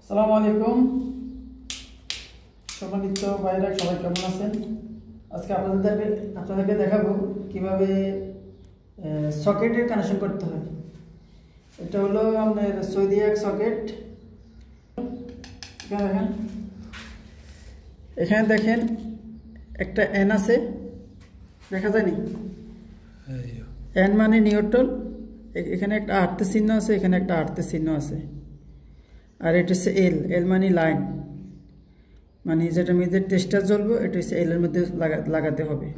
আসসালামু আলাইকুম সম্মানিত ভাইরা, সবাই কেমন আছেন? আজকে আপনাদেরকে দেখাবো কিভাবে সকেটের কানেকশন করতে হয়। এটা হলো আমাদের সৌদি এক সকেট। এখানে দেখেন একটা এন আছে, দেখা যায়নি? এন মানে নিউট্রাল, এখানে একটা আর্থে চিহ্ন আছে, এখানে একটা আর্থে চিহ্ন আছে। আর এটা হচ্ছে এল, এল মানে লাইন, মানে যেটা মধ্যে টেস্টার জ্বলবো এটা হচ্ছে এল এর মধ্যে লাগাতে হবে।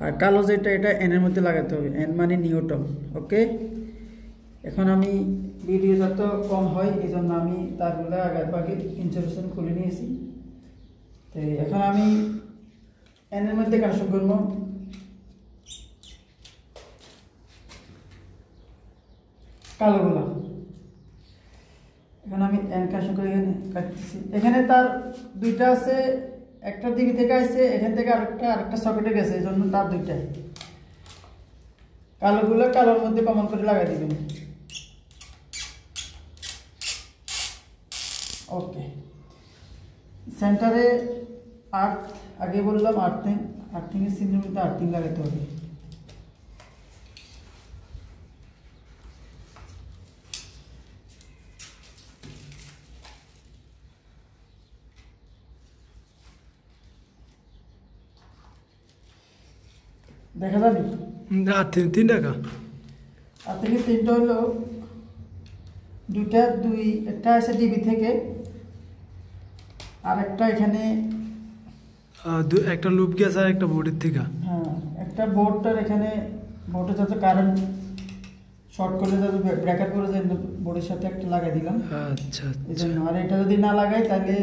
আর কালো যেটা, এটা এন এর মধ্যে লাগাতে হবে। এন মানে নিউট্রাল। ওকে, এখন আমি ভিডিও যত কম হয় এই জন্য আমি তারগুলো আগে ইনস্টলেশন খুলে নিয়েছি। তো এখন আমি এন এর মধ্যে কানেকশন করবো। কালোগুলা এখন আমি এন কানেকশন করে এখানে কাটতেছি। এখানে তার দুইটা আছে, একটা দিবি থেকে আসছে, এখান থেকে আরেকটা সকেটে গেছে, এই জন্য তার দুইটাই। কালোগুলো কালোর মধ্যে কমন করে লাগাই দিবেন। ওকে, সেন্টারে আর্থ, আগে বললাম আর্থিংয়ের সিনের মধ্যে আর্থিং লাগাতে হবে। দেখা যাবে তিন টাকা। আর থেকে তিনটা হলো একটা আছে ডিবি থেকে, আর একটা এখানে একটা লুপ গেছে আর একটা বোর্ডের থেকে। হ্যাঁ, একটা বোর্ডটার এখানে, বোর্ডে যাতে কারেন্ট শর্ট করে যাতে ব্রেকার করে যায়, বোর্ডের সাথে একটা লাগাই দিলাম। আচ্ছা, এই জন্য। আর এটা যদি না লাগাই তাহলে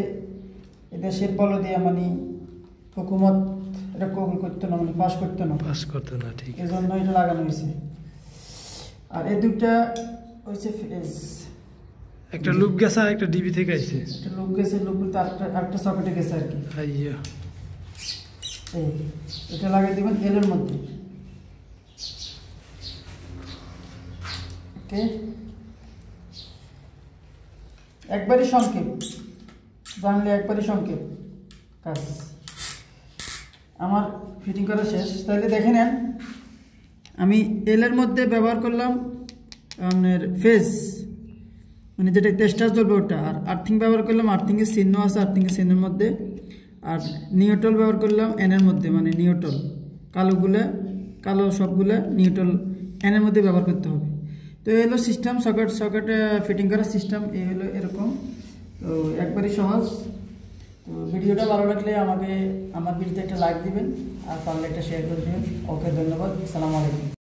এদেশের বলো দিয়ে মানে হুকুমত এটা কবুল করতো না, মানে পাস করতো না। ঠিক, এই জন্য এটা লাগানো হয়েছে। আর এই দুইটা হয়েছে ফেজ, একটা লুপ গেছে আর একটা ডিবি থেকে আইছে। একটা লুপ গেছে, লুপ বলতে আরেকটা সকেটে গেছে আর কি। এটা লাগাই দিবেন এল এর মধ্যে। ওকে, একবারই সংক্ষেপ জানলে, একবারই সংক্ষেপ কাজ। আমার ফিটিং করা শেষ। তাহলে দেখে নেন, আমি এল এর মধ্যে ব্যবহার করলাম আপনার ফেজ, মানে যেটা টেস্টার জ্বলবে ওটা। আর আর্থিং ব্যবহার করলাম, আর্থিংয়ের চিহ্ন আছে আর্থিংয়ের চিহ্নের মধ্যে। আর নিউট্রাল ব্যবহার করলাম এন এর মধ্যে, মানে নিউট্রাল। কালো সবগুলো নিউট্রাল এন এর মধ্যে ব্যবহার করতে হবে। তো এই হলো সিস্টেম, সকেট ফিটিং করার সিস্টেম এই হলো এরকম। তো একবারই সহজ। তো ভিডিওটা ভালো লাগলে আমার ভিডিওতে একটা লাইক দিবেন, আর পারলে একটা শেয়ার করে দেবেন। ওকে, ধন্যবাদ। আসসালামু আলাইকুম।